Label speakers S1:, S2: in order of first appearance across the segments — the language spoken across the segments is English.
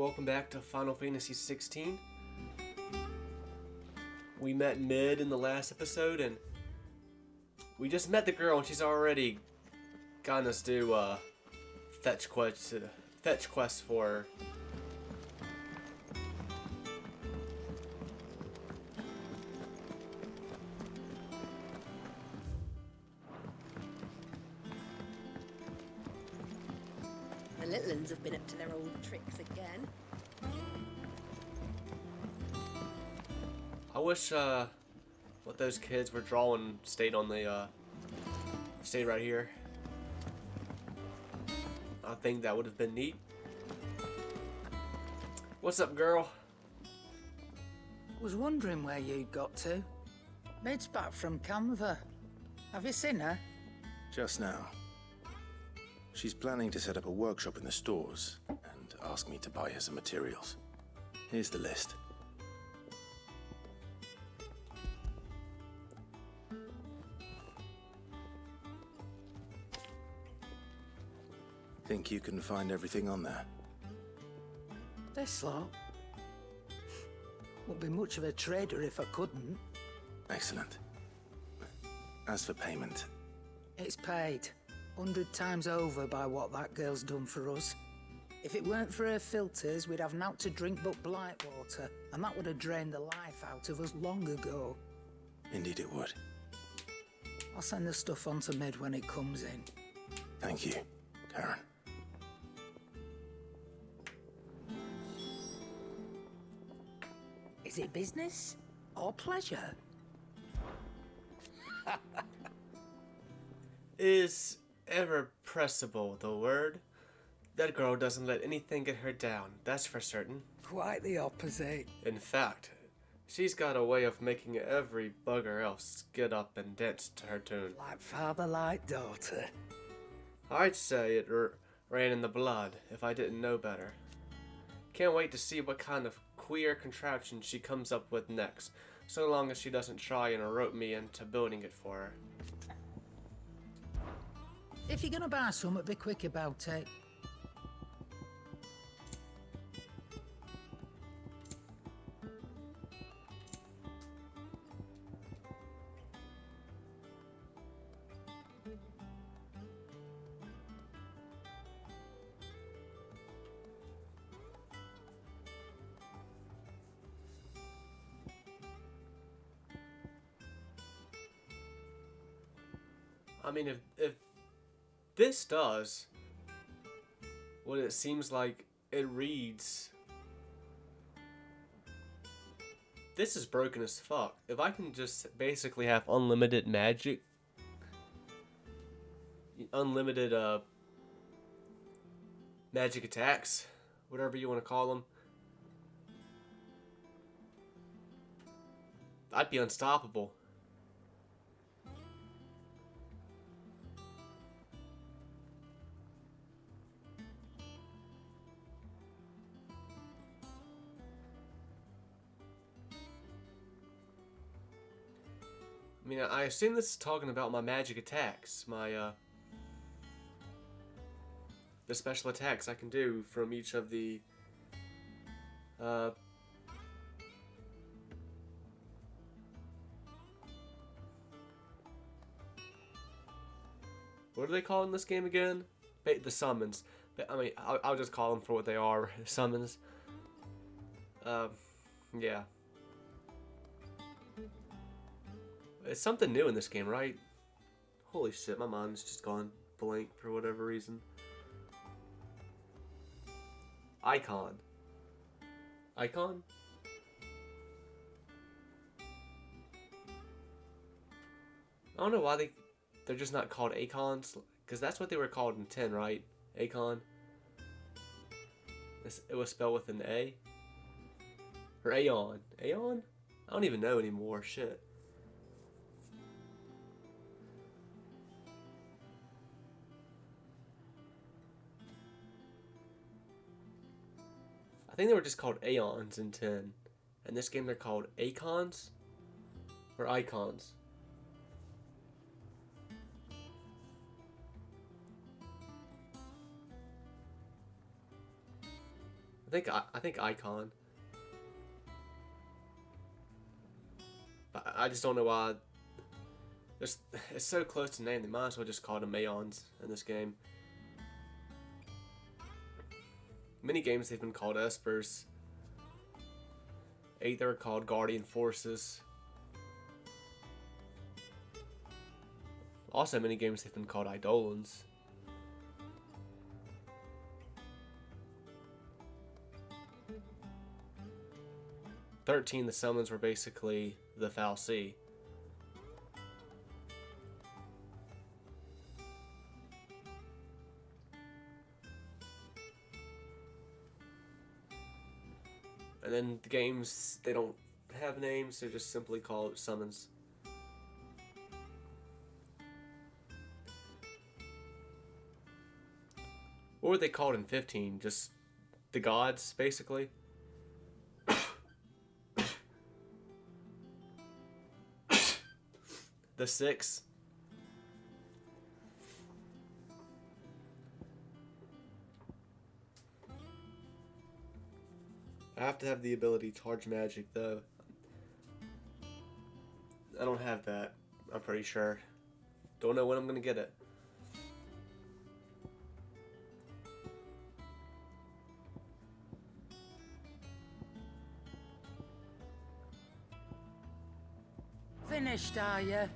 S1: welcome back to Final Fantasy XVI. We met Mid in the last episode, and we just met the girl, and she's already gotten us do fetch quests for her.
S2: The little uns have been up to their old tricks again.
S1: I wish what those kids were drawing stayed on the stayed right here. I think that would have been neat. What's up, girl?
S3: Was wondering where you'd got to. Mid's back from Canva. Have you seen her?
S4: Just now. She's planning to set up a workshop in the stores and ask me to buy her some materials. Here's the list. Think you can find everything on there?
S3: This lot. Wouldn't be much of a trader if I couldn't.
S4: Excellent. As for payment,
S3: It's paid 100 times over by what that girl's done for us. If it weren't for her filters, we'd have naught to drink but blight water, and that would have drained the life out of us long ago.
S4: indeed it would.
S3: I'll send the stuff on to Mid when it comes in.
S4: Thank you, Karen.
S3: Is it business or pleasure?
S1: Is irrepressible the word? That girl doesn't let anything get her down, that's for certain.
S3: Quite the opposite.
S1: In fact, she's got a way of making every bugger else get up and dance to her tune.
S3: Like father, like daughter.
S1: I'd say it ran in the blood if I didn't know better. Can't wait to see what kind of queer contraption she comes up with next, so long as she doesn't try and rope me into building it for her.
S3: If you're gonna buy something, be quick about it.
S1: I mean, if this does what it seems like it reads, this is broken as fuck. If I can just basically have unlimited magic, unlimited magic attacks, whatever you want to call them, I'd be unstoppable. I mean, I assume this is talking about my magic attacks, my, the special attacks I can do from each of the, what are they calling this game again? The summons. I mean, I'll just call them for what they are, summons. Yeah. It's something new in this game, right? Holy shit, my mind's just gone blank for whatever reason. Icon. Icon? I don't know why they're just not called Acons, because that's what they were called in 10, right? Acon. It was spelled with an A. Or Aeon. Aeon? I don't even know anymore, shit. I think they were just called Aeons in 10. In this game they're called Acons? Or Icons? I think Icon. But I just don't know why. It's so close to name. They might as well just call them Aeons in this game. Many games they've been called Espers. Aether called Guardian Forces. Also, many games they've been called Eidolons. The summons were basically the Foul Sea. And then the games, they don't have names, they're just simply called summons. What were they called in 15? Just the gods, basically? The six. I have to have the ability to charge magic, though. I don't have that, I'm pretty sure. Don't know when I'm gonna get it.
S3: Finished, are you?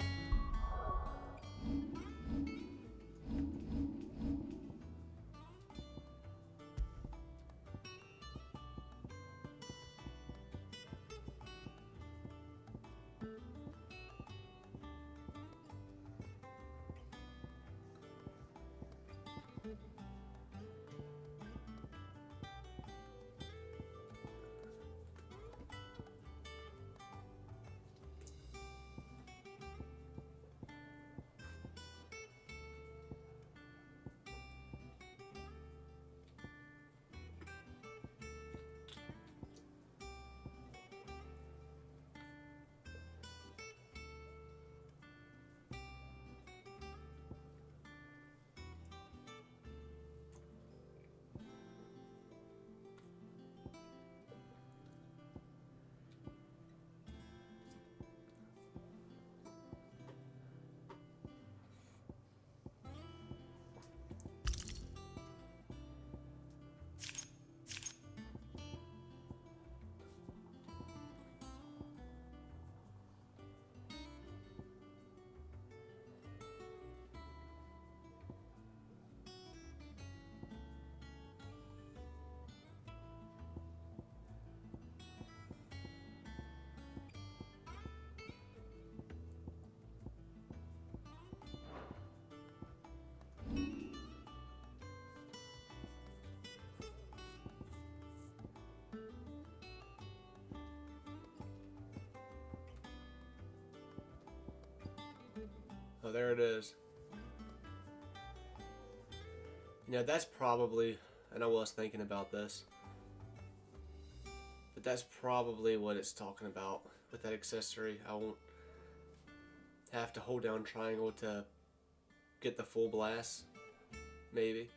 S1: Oh, there it is. You know, that's probably, and I was thinking about this, but that's probably what it's talking about with that accessory. I won't have to hold down triangle to get the full blast, maybe.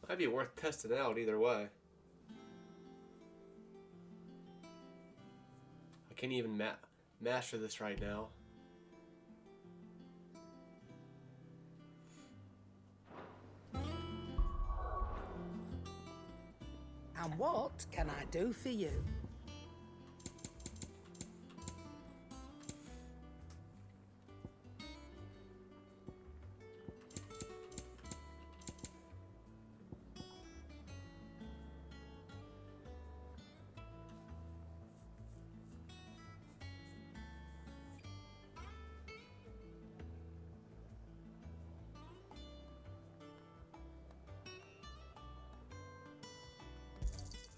S1: Might be worth testing out either way. I can't even master this right now.
S3: And what can I do for you?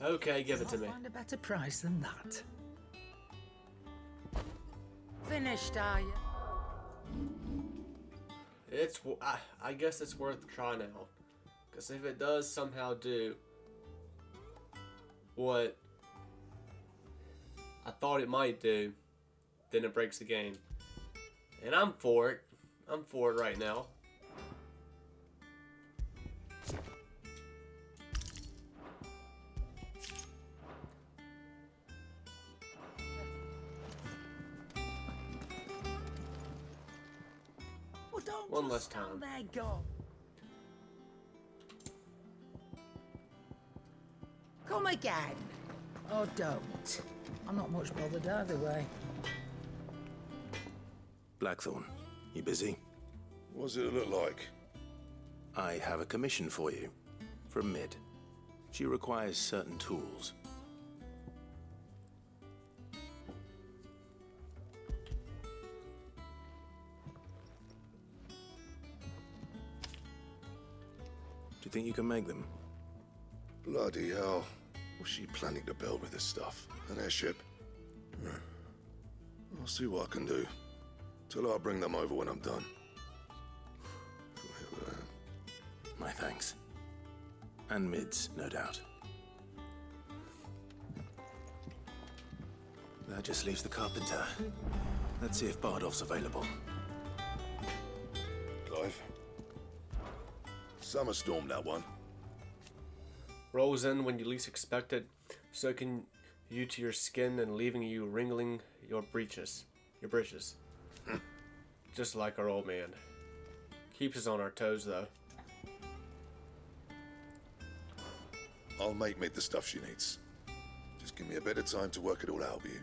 S1: Okay, give it to me.
S3: I'll find a better price than that. Finished, are you?
S1: I guess it's worth trying out. Because if it does somehow do what I thought it might do, then it breaks the game. And I'm for it. I'm for it right now.
S3: Well, don't
S1: One
S3: just
S1: less
S3: stand
S1: time.
S3: there, go. Come again. Or don't. I'm not much bothered either way.
S4: Blackthorn, you busy?
S5: What's it look like?
S4: I have a commission for you. From Mid. She requires certain tools. Do you think you can make them?
S5: Bloody hell. What's she planning to build with this stuff? An airship? I'll see what I can do. Tell her I'll bring them over when I'm done.
S4: My thanks. And Mid's, no doubt. That just leaves the carpenter. Let's see if Bardolph's available.
S5: Clive? Summer storm, that one.
S1: Rolls in when you least expect it, soaking you to your skin and leaving you wrinkling your breeches. Your breeches. Just like our old man. Keeps us on our toes, though.
S5: I'll make Mid the stuff she needs. Just give me a bit of time to work it all out with you.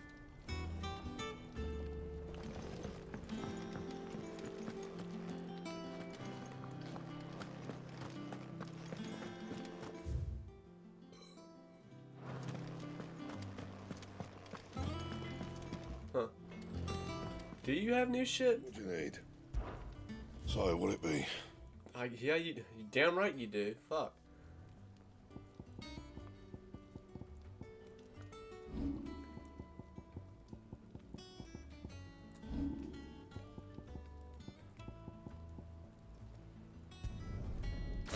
S1: Huh. Do you have new shit?
S5: What do you need? So, what'll it be?
S1: Yeah, you damn right you do. Fuck.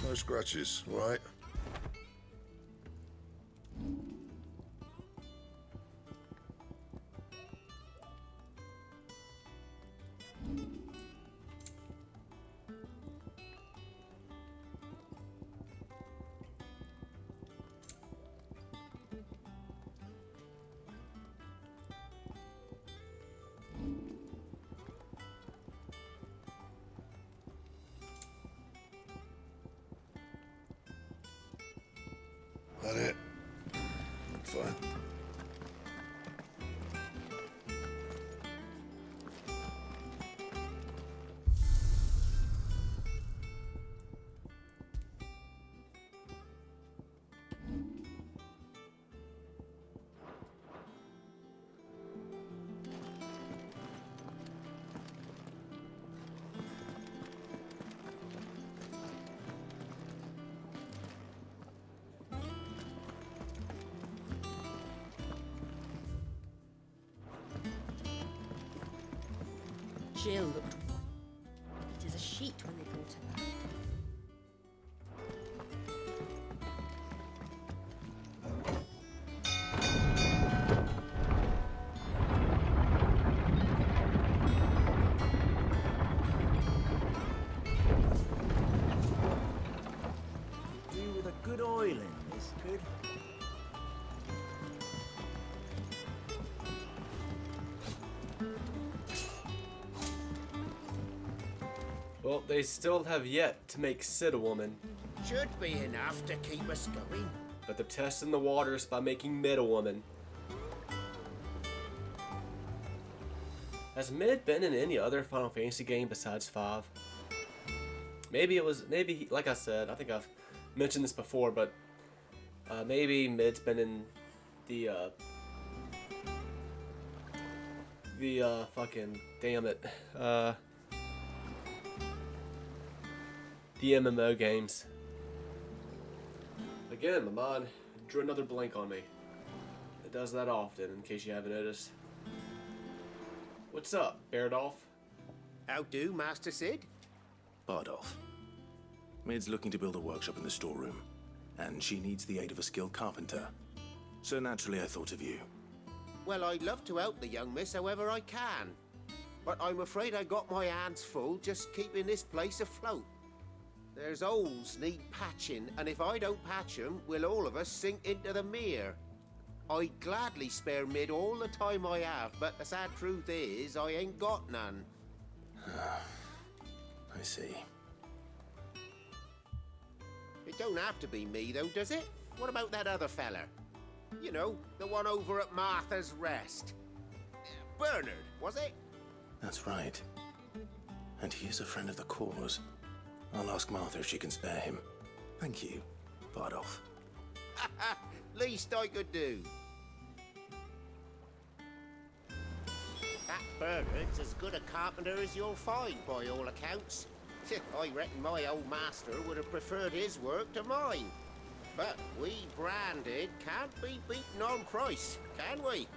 S5: No scratches, all right? That it? Fine.
S2: Jill looked white as a sheet when they brought her back.
S6: Do with a good oiling, this could.
S1: Well, they still have yet to make Sid a woman,
S7: Should be enough to keep us going.
S1: but they're testing the waters by making Mid a woman. Has Mid been in any other Final Fantasy game besides 5? Maybe like I said, I think I've mentioned this before, but maybe Mid's been in the fucking, damn it, the MMO games. Again, my mind drew another blank on me. It does that often, in case you haven't noticed. What's up, Bardolph?
S7: How do, Master Sid?
S4: Bardolph. Mid's looking to build a workshop in the storeroom, and she needs the aid of a skilled carpenter. So naturally I thought of you.
S7: Well, I'd love to help the young miss however I can. but I'm afraid I got my hands full just keeping this place afloat. There's holes need patching, and if I don't patch 'em, we'll all of us sink into the mere. I'd gladly spare Mid all the time I have, but the sad truth is I ain't got none.
S4: I see.
S7: It don't have to be me, though, does it? What about that other fella? You know, the one over at Martha's Rest. Bernard, was it?
S4: That's right. And he is a friend of the cause. I'll ask Martha if she can spare him. Thank you, Bardolph.
S7: Least I could do. That Bernard's as good a carpenter as you'll find, by all accounts. I reckon my old master would have preferred his work to mine. But we branded can't be beaten on price, can we?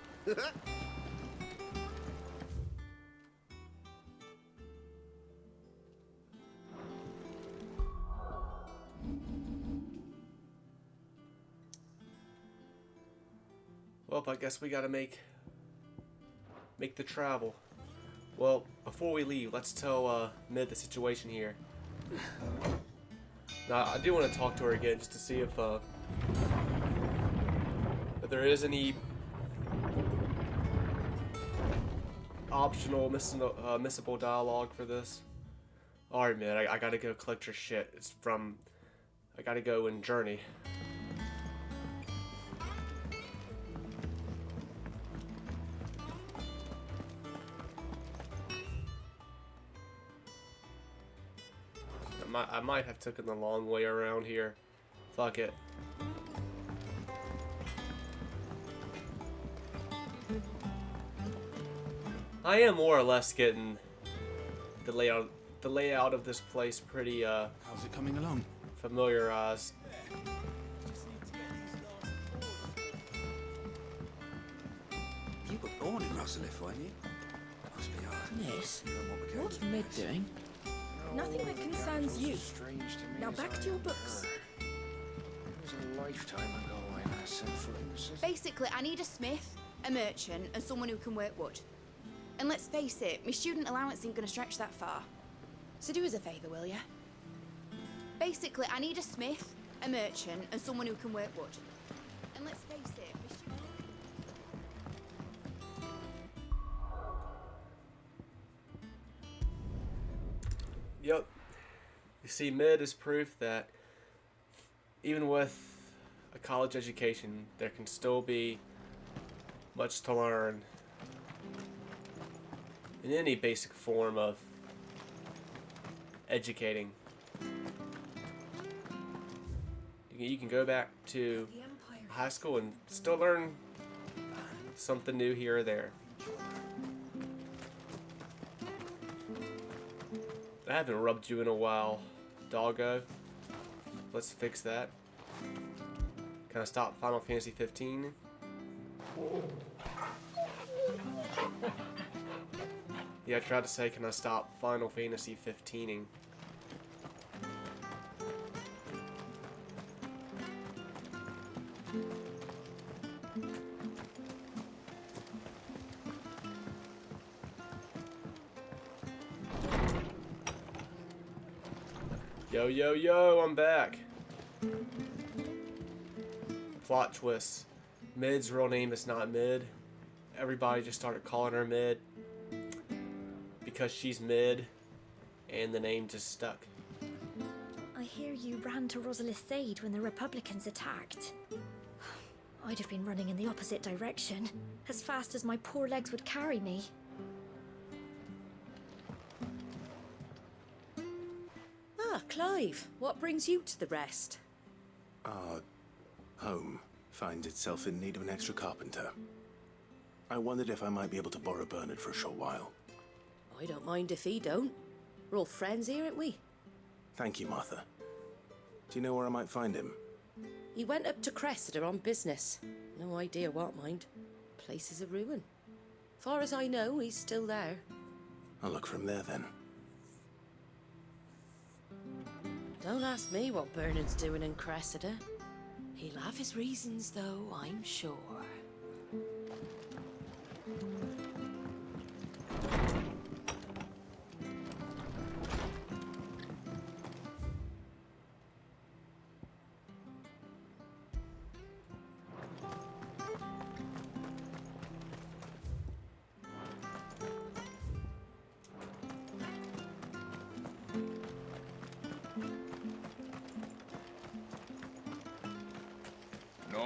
S1: Well, I guess we gotta make the travel. Well, before we leave, let's tell Mid the situation here. Now, I do want to talk to her again just to see if there is any optional missable dialogue for this. Alright, Mid, I gotta go collect your shit. I gotta go and journey. I might have taken the long way around here. Fuck it. I am more or less getting the layout of this place pretty
S6: How's it coming along?
S1: familiarized.
S6: You were born in Russellif, weren't you? Must be hard.
S2: Miss,
S6: You know what became
S2: what's
S6: of you.
S2: Mid doing? Nothing that concerns you. Now back to your books.
S8: It was a lifetime ago when I set foot in the city.
S9: Basically, I need a smith, a merchant, and someone who can work wood. And let's face it, my student allowance ain't gonna stretch that far. So do us a favour, will ya? Basically, I need a smith, a merchant, and someone who can work wood. And let's face it, my student...
S1: Yep. You see, Mid is proof that even with a college education, there can still be much to learn in any basic form of educating. You can go back to high school and still learn something new here or there. I haven't rubbed you in a while, doggo. Let's fix that. Can I stop Final Fantasy 15? Yeah, I tried to say, can I stop Final Fantasy 15ing? Yo, yo, yo, I'm back. Plot twist. Mid's real name is not Mid. Everybody just started calling her Mid because she's Mid, and the name just stuck.
S10: I hear you ran to Rosalith's aid when the Republicans attacked. I'd have been running in the opposite direction, as fast as my poor legs would carry me.
S2: Ah, Clive, what brings you to the rest?
S4: Our home finds itself in need of an extra carpenter. I wondered if I might be able to borrow Bernard for a short while.
S2: I don't mind if he don't. We're all friends here, aren't we?
S4: Thank you, Martha. Do you know where I might find him?
S2: He went up to Cressida on business. No idea what, mind. Place is a ruin. Far as I know, he's still there.
S4: I'll look for him there then.
S2: Don't ask me what Bernard's doing in Cressida. He'll have his reasons, though, I'm sure.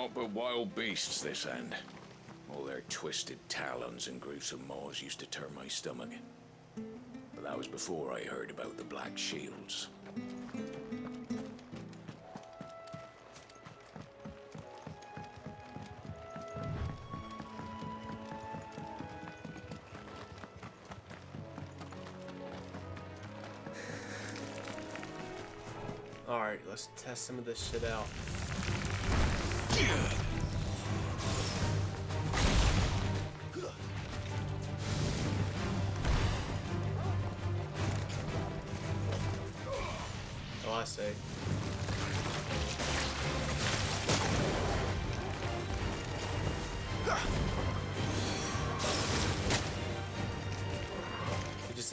S8: Naught but wild beasts this end. All their twisted talons and gruesome maws used to turn my stomach. But that was before I heard about the Black Shields.
S1: Alright, let's test some of this shit out. Oh, I see.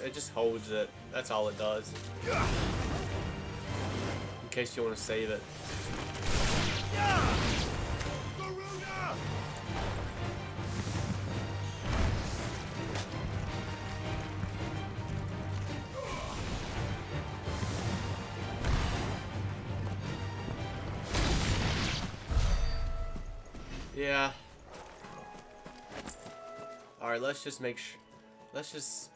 S1: It just holds it. That's all it does. In case you want to save it. Yeah. Alright, let's just make sure. Let's just.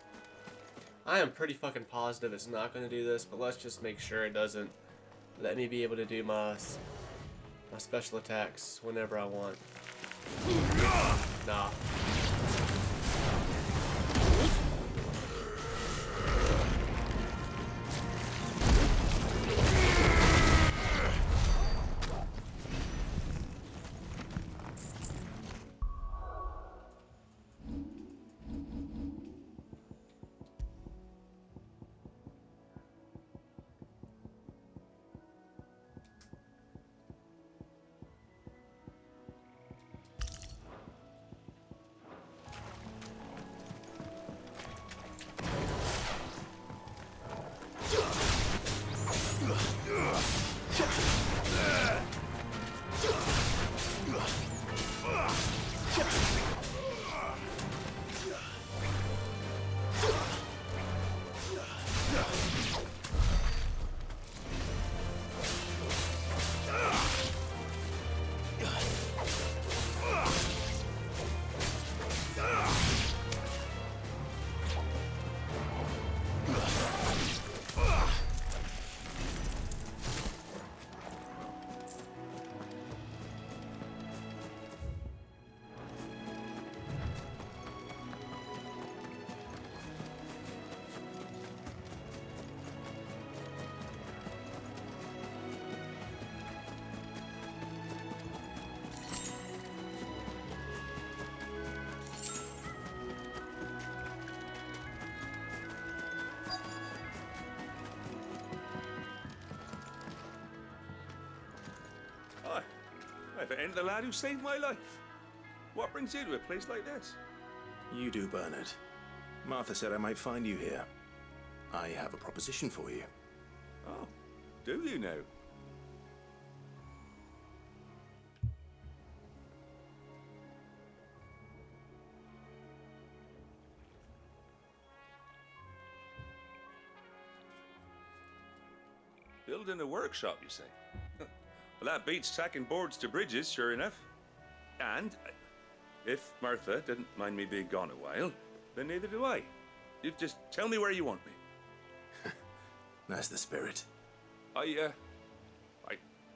S1: I am pretty fucking positive it's not going to do this, but let's just make sure it doesn't let me be able to do my special attacks whenever I want. Nah.
S11: If it ain't the lad who saved my life. What brings you to a place like this?
S4: You do, Bernard. Martha said I might find you here. I have a proposition for you.
S11: Oh, do you now? Building a workshop, you say? Well, that beats tacking boards to bridges, sure enough. And if Martha didn't mind me being gone a while, then neither do I. You just tell me where you want me.
S4: That's the spirit.
S11: I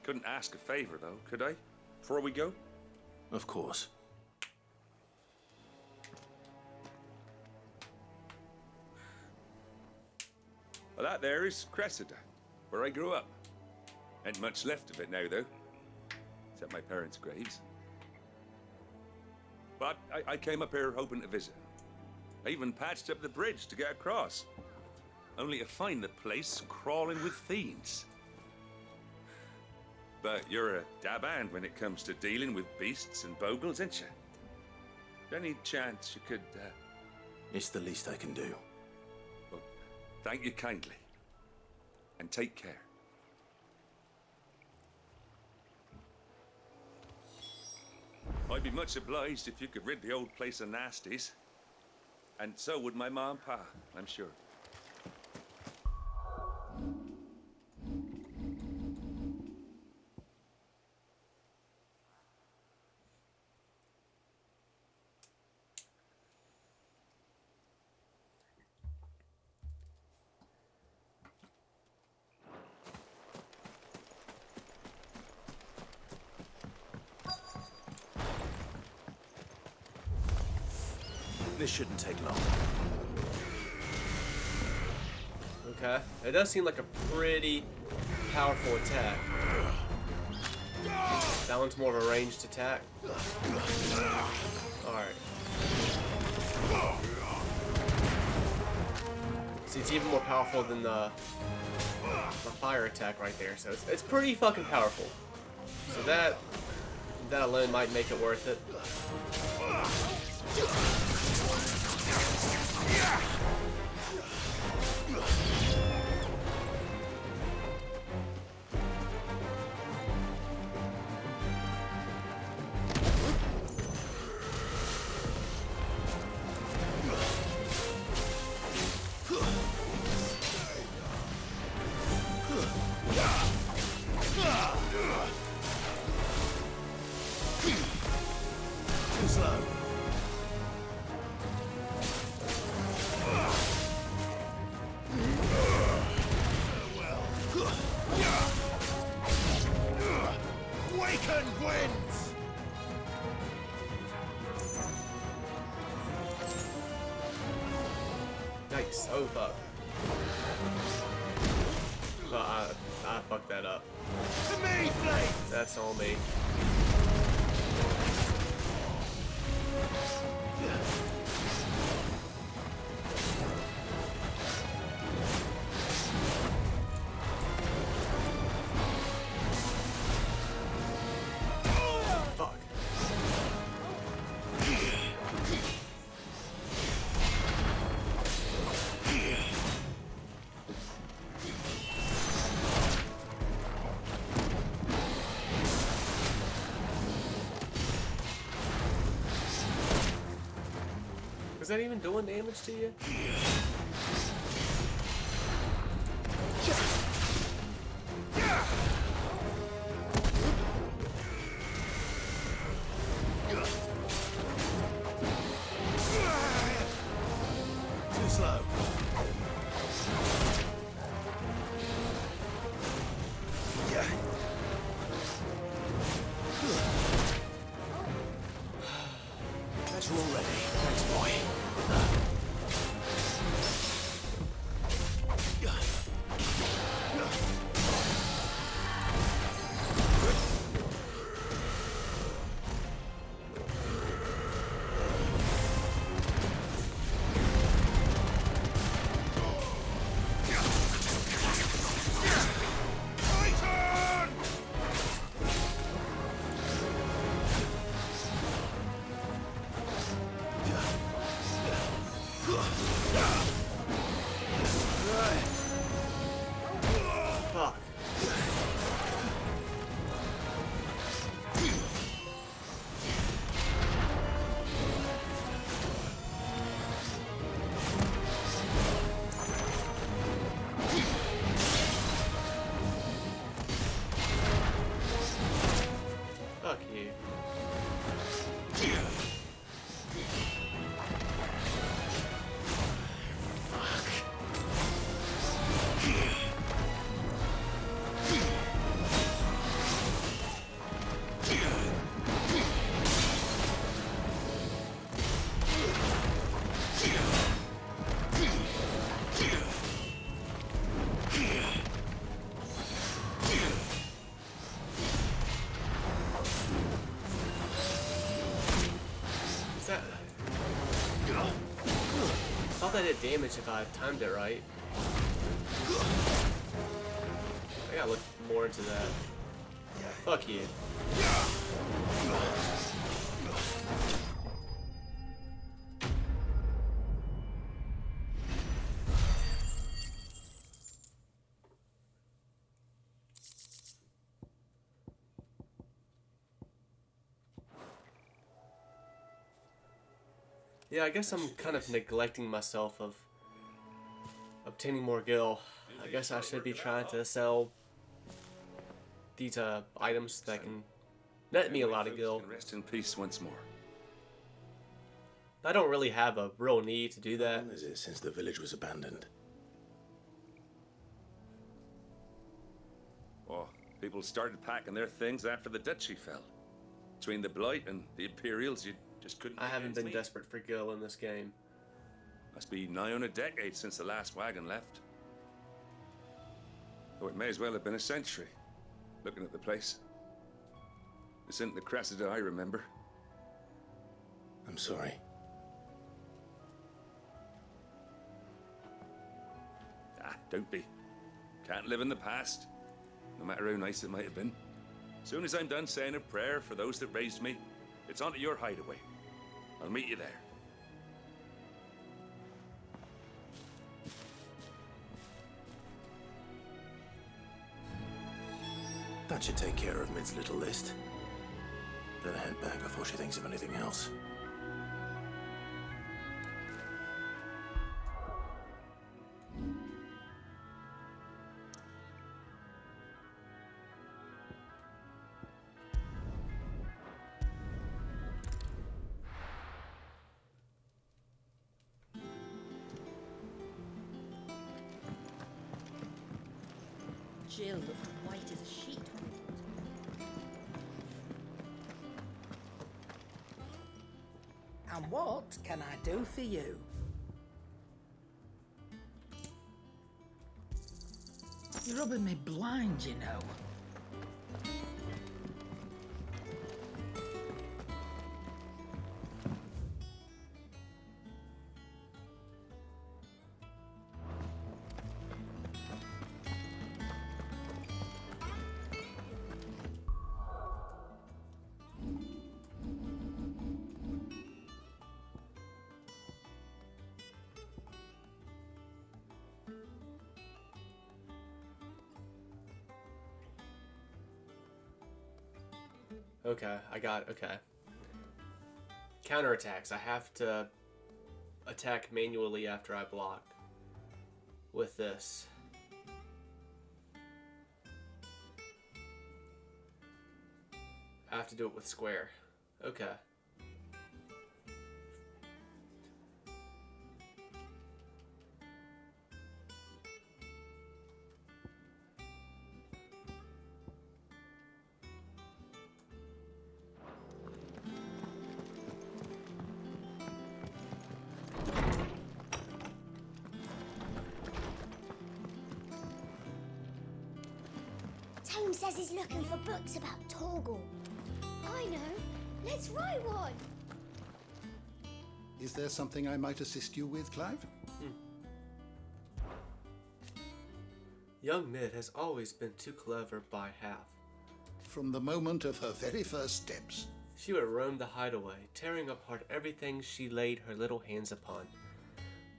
S11: couldn't ask a favor, though, could I? Before we go?
S4: Of course.
S11: Well, that there is Cressida, where I grew up. Ain't much left of it now, though. Except my parents' graves. But I came up here hoping to visit. I even patched up the bridge to get across. Only to find the place crawling with fiends. But you're a dab hand when it comes to dealing with beasts and bogles, ain't you? Any chance you could,
S4: It's the least I can do.
S11: Well, thank you kindly. And take care. I'd be much obliged if you could rid the old place of nasties. And so would my ma and pa, I'm sure.
S4: This shouldn't take long.
S1: Okay. It does seem like a pretty powerful attack. That one's more of a ranged attack. Alright. See, it's even more powerful than the fire attack right there. So it's pretty fucking powerful. So that alone might make it worth it.
S4: Too slow. Waken wins!
S1: Yikes. Oh, fuck. But I fucked that up.
S4: To me, Blade!
S1: That's all me. Fuck. Is that even doing damage to you?
S4: Too slow. That's all ready. Thanks, boy.
S1: Fuck. Fuck you. That... I thought that did damage if I timed it right. I gotta look more into that. Fuck you. Yeah, I guess I'm kind of neglecting myself of obtaining more gil. I guess I should be trying to sell these items that can net me a lot of gil.
S11: Rest in peace once more.
S1: I don't really have a real need to do
S4: How
S1: that.
S4: long is it since the village was abandoned?
S11: Oh, people started packing their things after the duchy fell. Between the Blight and the Imperials, you'd Just couldn't.
S1: I
S11: be
S1: haven't
S11: against
S1: been
S11: me.
S1: desperate for Gil in this game.
S11: Must be nigh on a decade since the last wagon left. Oh, it may as well have been a century, looking at the place. This isn't the Cressida I remember.
S4: I'm sorry.
S11: Ah, don't be. Can't live in the past, no matter how nice it might have been. Soon as I'm done saying a prayer for those that raised me, it's on to your hideaway. I'll meet you there.
S4: That should take care of Mid's little list. Better head back before she thinks of anything else.
S2: Jill looked white as a sheet.
S3: And what can I do for you? You're rubbing me blind, you know.
S1: Okay, I got it. Okay. Counterattacks. I have to attack manually after I block with this. I have to do it with square. Okay.
S12: Tome says he's looking for books about Torgal. I know. Let's write one.
S13: Is there something I might assist you with, Clive?
S1: Young Mid has always been too clever by half.
S13: From the moment of her very first steps.
S1: She would roam the hideaway, tearing apart everything she laid her little hands upon.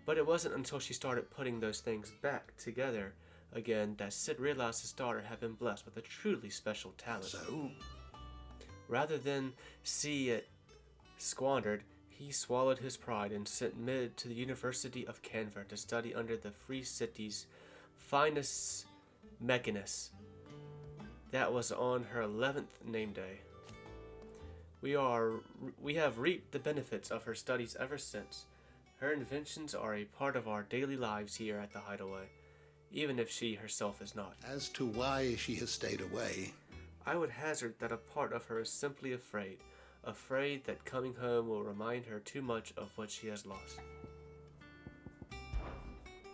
S1: But it wasn't until she started putting those things back together again that Sid realized his daughter had been blessed with a truly special talent.
S13: So?
S1: Rather than see it squandered, he swallowed his pride and sent Mid to the University of Canver to study under the Free City's finest mechanist. That was on her 11th name day. We have reaped the benefits of her studies ever since. Her inventions are a part of our daily lives here at the Hideaway, even if she herself is not.
S13: As to why she has stayed away,
S1: I would hazard that a part of her is simply afraid that coming home will remind her too much of what she has lost.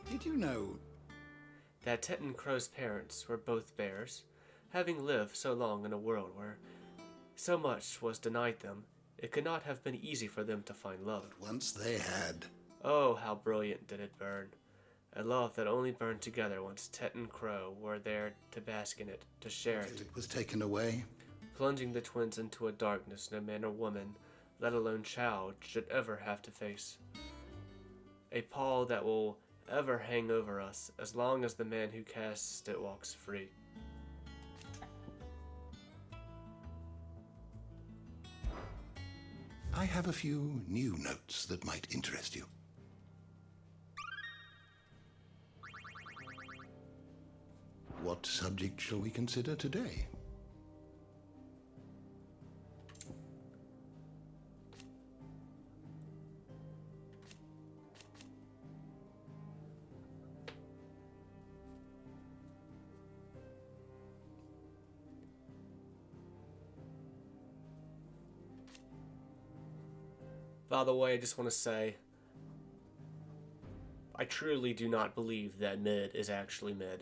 S13: did you know
S1: That Tet and Crow's parents were both bears, having lived so long in a world where so much was denied them, it could not have been easy for them to find love.
S13: that once they had?
S1: Oh, how brilliant did it burn. A love that only burned together once Tet and Crow were there to bask in it, to share it.
S13: It was taken away?
S1: Plunging the twins into a darkness no man or woman, let alone child, should ever have to face. A pall that will ever hang over us as long as the man who casts it walks free.
S13: I have a few new notes that might interest you. What subject shall we consider today?
S1: By the way, I just want to say, I truly do not believe that mid is actually mid.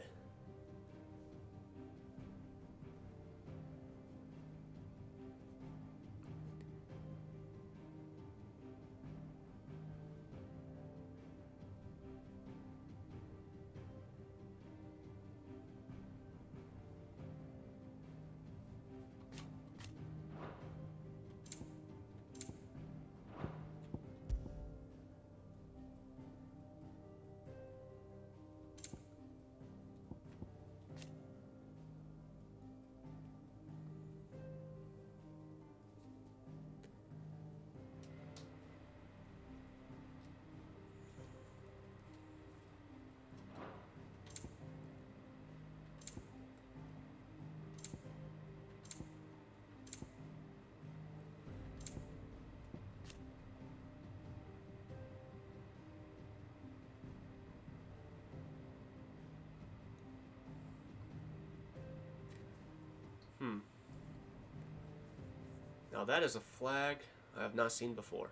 S1: Now that is a flag I have not seen before.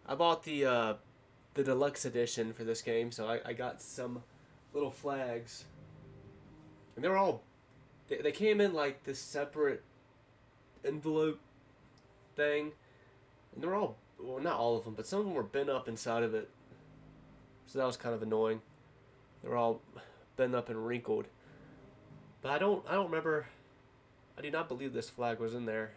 S1: I bought the deluxe edition for this game, so I got some little flags. And they're all... They came in like this separate envelope thing. And they're all... Well, not all of them, but some of them were bent up inside of it. So that was kind of annoying. They were all bent up and wrinkled. But I don't remember... I do not believe this flag was in there.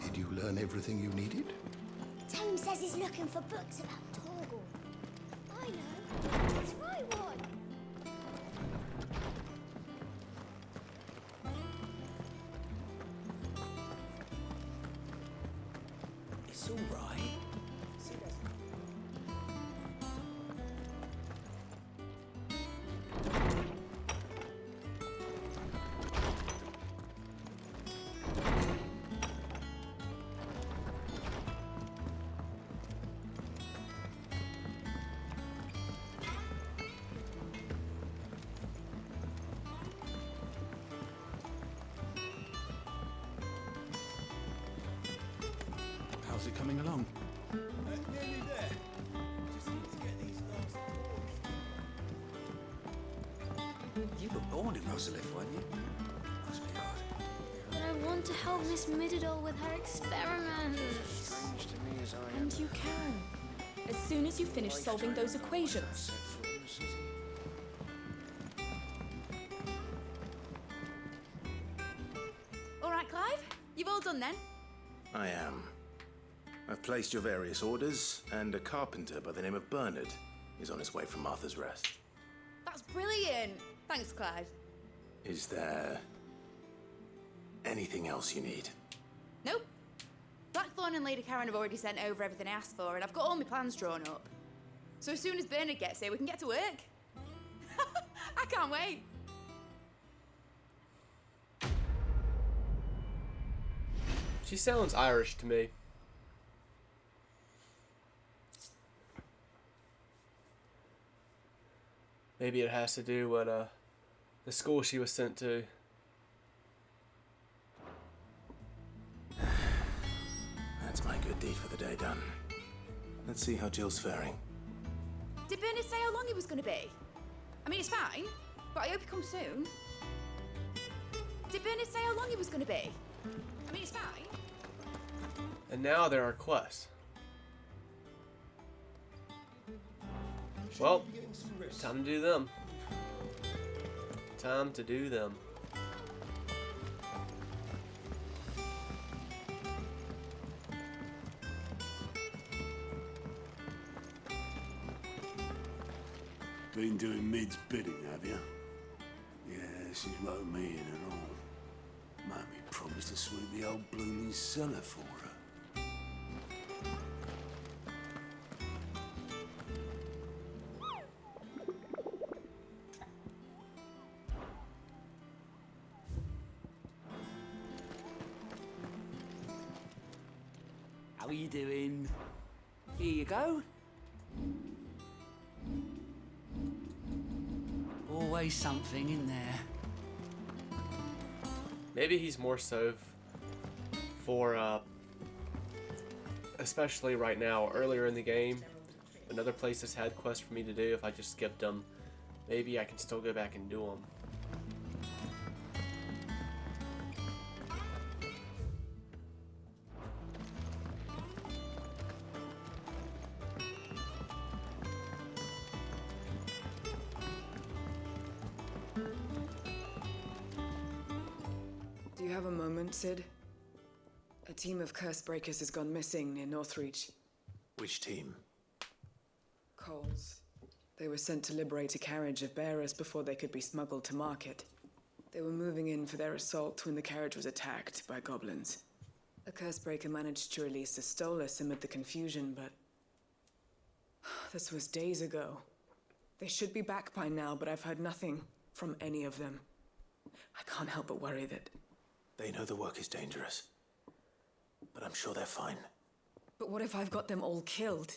S13: Did you learn everything you needed?
S12: Tome says he's looking for books about Torgal. I know. Let's write one.
S6: It's all right. How's it coming along?
S14: Nearly there. Just need to get these last boards.
S6: You were born in Rosalith, weren't you? Must be hard.
S12: But I want to help Miss Middledore with her experiments.
S7: Strange to me as I am.
S15: And you can. As soon as you finish solving those equations.
S9: All right, Clive? You've all done then?
S4: I am. I've placed your various orders, and a carpenter by the name of Bernard is on his way from Martha's Rest.
S9: That's brilliant. Thanks, Clive.
S4: Is there anything else you need?
S9: Nope. Blackthorn and Lady Karen have already sent over everything I asked for, and I've got all my plans drawn up. So as soon as Bernard gets here, we can get to work. I can't wait.
S1: She sounds Irish to me. Maybe it has to do with the school she was sent to.
S4: That's my good deed for the day done. Let's see how Jill's faring.
S9: Did Bernard say how long he was going to be? I mean, it's fine, but I hope he comes soon. Did Bernard say how long it was going to be? I mean, it's fine.
S1: And now there are quests. Well, time to do them. Time to do them.
S16: Been doing Mid's bidding, have you? Yeah, she's wrote me in and all. Mammy promised to sweep the old blooming cellar for her.
S6: How are you doing? Here you go. Always something in there.
S1: Maybe he's more so for, especially right now, earlier in the game, another places had quests for me to do. If I just skipped them, maybe I can still go back and do them.
S17: Do you have a moment, Sid? A team of curse breakers has gone missing near Northreach.
S4: Which team?
S17: Coles. They were sent to liberate a carriage of bearers before they could be smuggled to market. They were moving in for their assault when the carriage was attacked by goblins. A curse breaker managed to release a Stolas amid the confusion, but this was days ago. They should be back by now, but I've heard nothing from any of them. I can't help but worry that...
S4: They know the work is dangerous, but I'm sure they're fine.
S17: But what if I've got them all killed?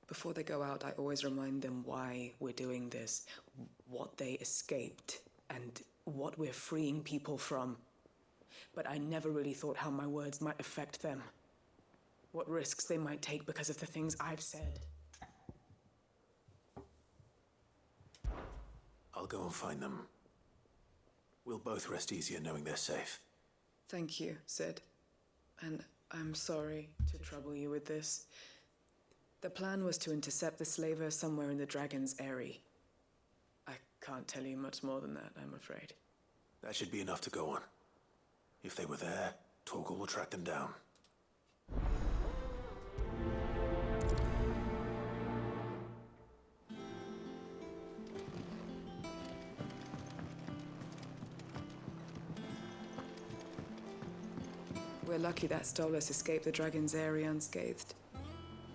S17: Before they go out, I always remind them why we're doing this, what they escaped, and what we're freeing people from. But I never really thought how my words might affect them. What risks they might take because of the things I've said.
S4: I'll go and find them. We'll both rest easier knowing they're safe.
S17: Thank you, Sid. And I'm sorry to trouble you with this. The plan was to intercept the slaver somewhere in the Dragon's Eyrie. I can't tell you much more than that, I'm afraid.
S4: That should be enough to go on. If they were there, Torgal will track them down.
S17: We're lucky that Stolas escaped the Dragon's Eyrie unscathed.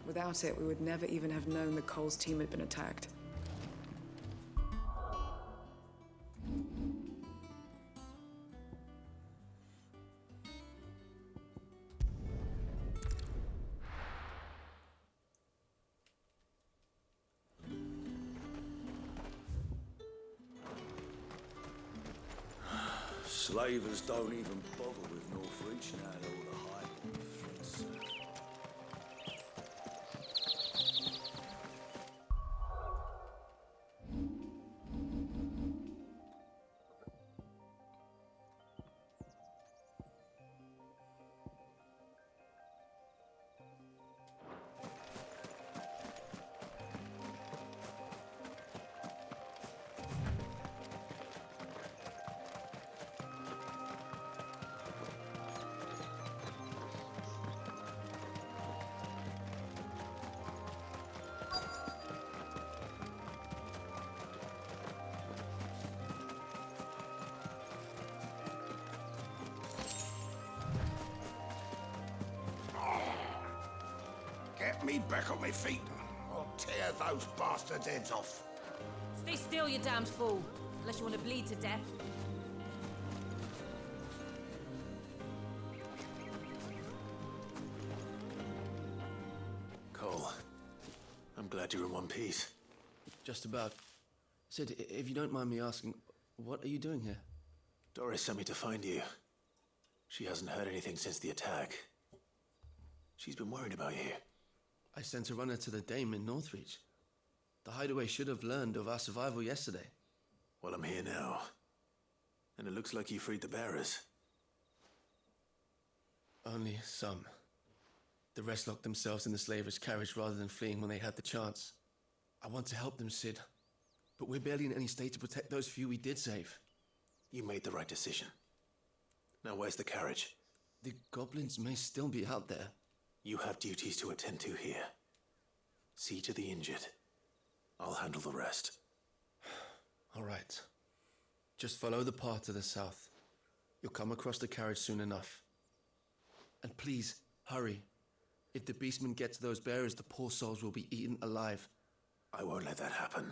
S17: Without it, we would never even have known the Coles team had been attacked.
S16: Slavers don't even bother with Northreach now that all the highborn threats.
S13: Get me back on my feet. I'll tear those bastards' heads off.
S18: Stay still, you damned fool. Unless you want to bleed to death.
S4: Cole, I'm glad you're in one piece.
S19: Just about. Sid, if you don't mind me asking, what are you doing here?
S4: Doris sent me to find you. She hasn't heard anything since the attack. She's been worried about you.
S19: I sent a runner to the Dame in Northreach. The hideaway should have learned of our survival yesterday.
S4: Well, I'm here now. And it looks like you freed the bearers.
S19: Only some. The rest locked themselves in the slavers' carriage rather than fleeing when they had the chance. I want to help them, Sid. But we're barely in any state to protect those few we did save.
S4: You made the right decision. Now where's the carriage?
S19: The goblins may still be out there.
S4: You have duties to attend to here. See to the injured. I'll handle the rest.
S19: All right. Just follow the path to the south. You'll come across the carriage soon enough. And please, hurry. If the beastmen get to those bearers, the poor souls will be eaten alive.
S4: I won't let that happen.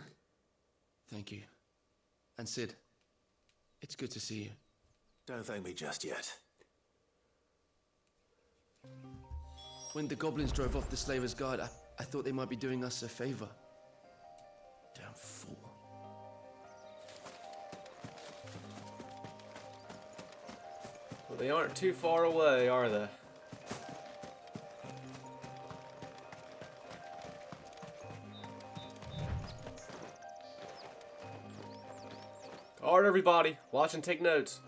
S19: Thank you. And Sid, it's good to see you.
S4: Don't thank me just yet.
S19: When the goblins drove off the slavers' guard, I thought they might be doing us a favor. Damn fool.
S1: Well, they aren't too far away, are they? Alright, everybody, watch and take notes.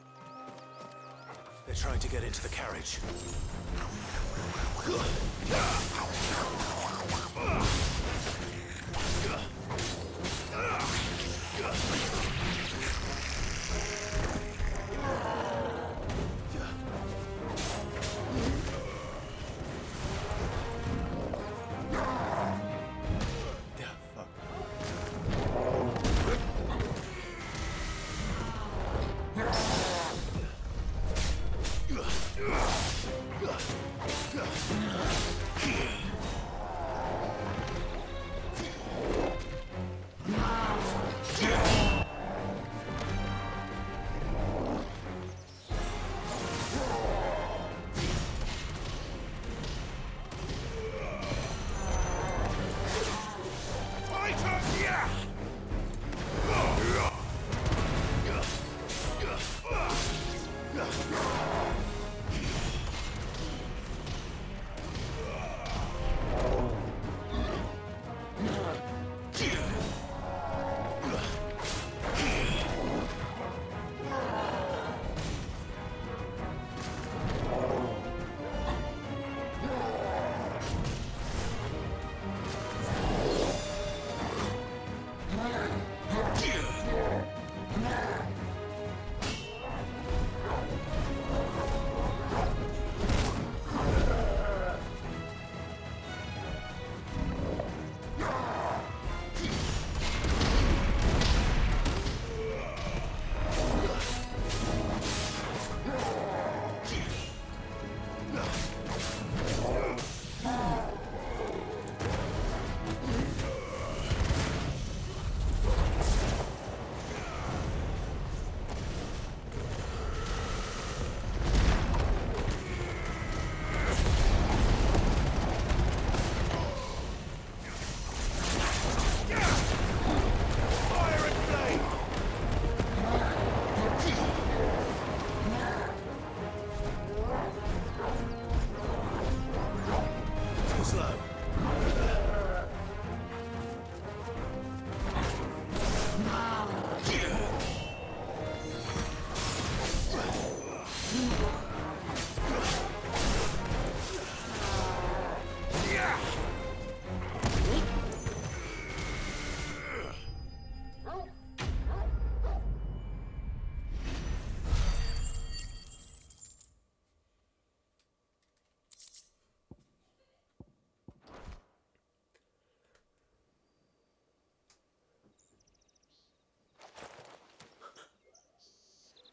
S4: They're trying to get into the carriage.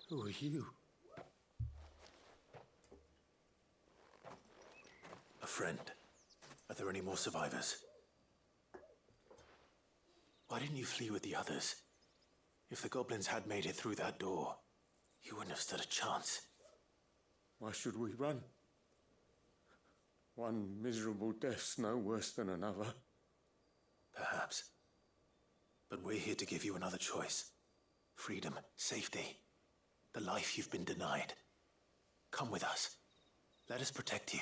S16: Who are you?
S4: A friend. Are there any more survivors? Why didn't you flee with the others? If the goblins had made it through that door, you wouldn't have stood a chance.
S16: Why should we run? One miserable death's no worse than another.
S4: Perhaps. But we're here to give you another choice. Freedom, safety, the life you've been denied. Come with us. Let us protect you.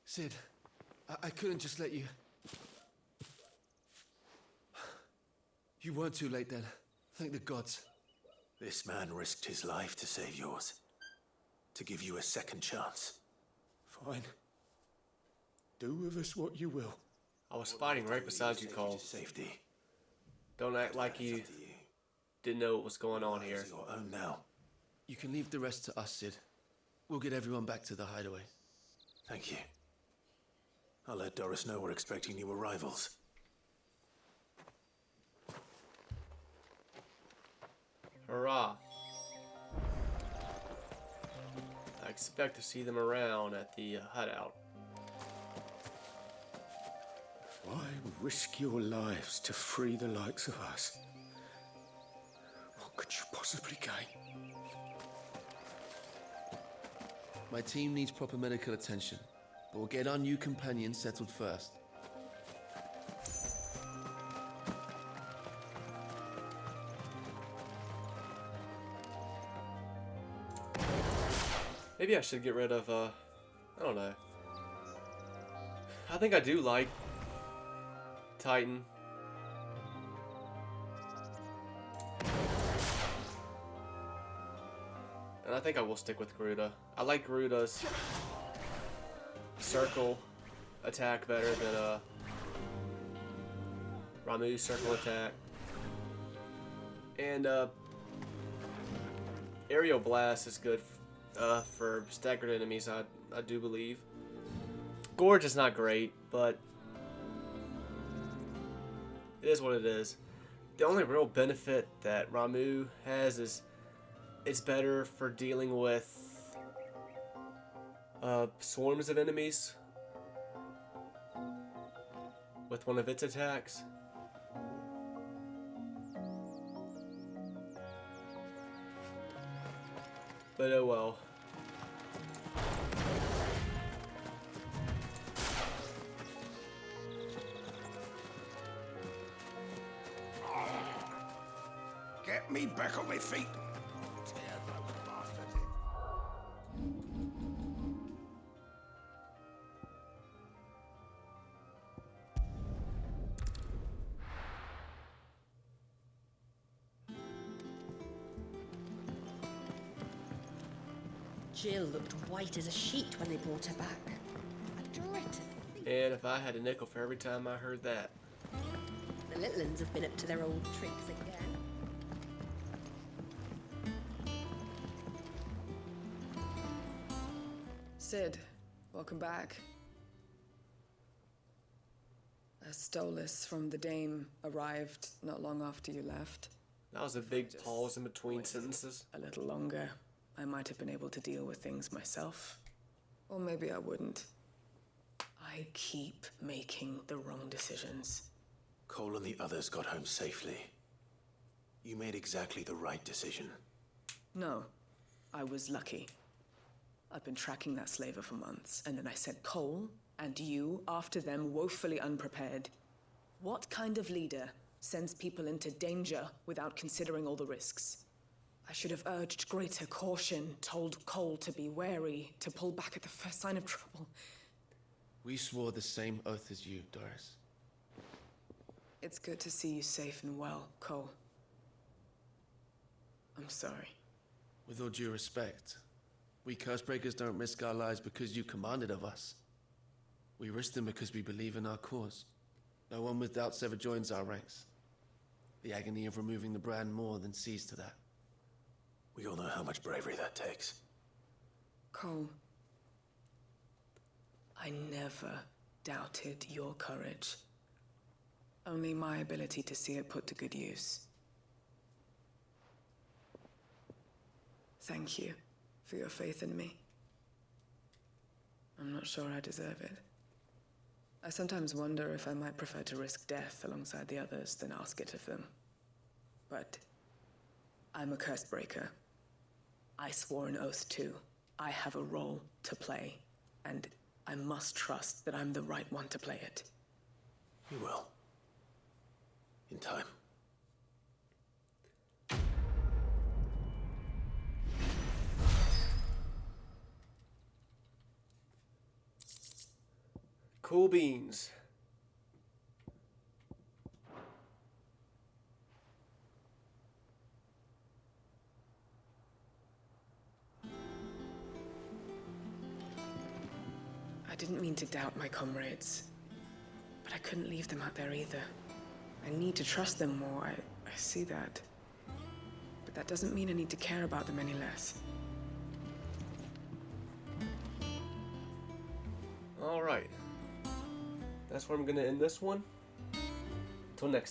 S19: Sid, I couldn't just let you... You weren't too late then. Thank the gods.
S4: This man risked his life to save yours. To give you a second chance.
S20: Fine. Do with us what you will.
S1: I was fighting right beside you, Cole.
S4: Safety.
S1: Don't act like you didn't know what was going on here.
S4: Your own now.
S19: You can leave the rest to us, Sid. We'll get everyone back to the hideaway.
S4: Thank you. I'll let Doris know we're expecting new arrivals.
S1: Hurrah. I expect to see them around at the hideout.
S20: Why risk your lives to free the likes of us? What could you possibly gain?
S19: My team needs proper medical attention, but we'll get our new companion settled first.
S1: Maybe I should get rid of, I don't know. I think I do like Titan. And I think I will stick with Garuda. I like Garuda's circle attack better than Ramu's circle attack. And Aerial Blast is good for staggered enemies, I do believe. Gorge is not great, but it is what it is. The only real benefit that Ramu has is it's better for dealing with swarms of enemies with one of its attacks. But oh well.
S13: Get me back on my feet. Tear those bastards in.
S2: Jill looked white as a sheet when they brought her back. I dread to think.
S1: And if I had a nickel for every time I heard that.
S2: The little uns have been up to their old tricks again.
S17: Sid, welcome back. A Stolas from the Dame arrived not long after you left.
S1: That was a big pause in between sentences.
S17: A little longer, I might have been able to deal with things myself. Or maybe I wouldn't. I keep making the wrong decisions.
S4: Cole and the others got home safely. You made exactly the right decision.
S17: No, I was lucky. I've been tracking that slaver for months, and then I sent Cole and you after them, woefully unprepared. What kind of leader sends people into danger without considering all the risks? I should have urged greater caution, told Cole to be wary, to pull back at the first sign of trouble.
S19: We swore the same oath as you, Doris.
S17: It's good to see you safe and well, Cole. I'm sorry.
S19: With all due respect, we Cursebreakers don't risk our lives because you commanded of us. We risk them because we believe in our cause. No one with doubts ever joins our ranks. The agony of removing the brand more than sees to that.
S4: We all know how much bravery that takes.
S17: Cole, I never doubted your courage. Only my ability to see it put to good use. Thank you for your faith in me. I'm not sure I deserve it. I sometimes wonder if I might prefer to risk death alongside the others than ask it of them. But I'm a curse breaker. I swore an oath too. I have a role to play, and I must trust that I'm the right one to play it.
S4: You will. In time.
S1: Cool beans.
S17: didn't mean to doubt my comrades, but I couldn't leave them out there either. I need to trust them more, I see that. But that doesn't mean I need to care about them any less.
S1: Alright. That's where I'm gonna end this one. Until next time.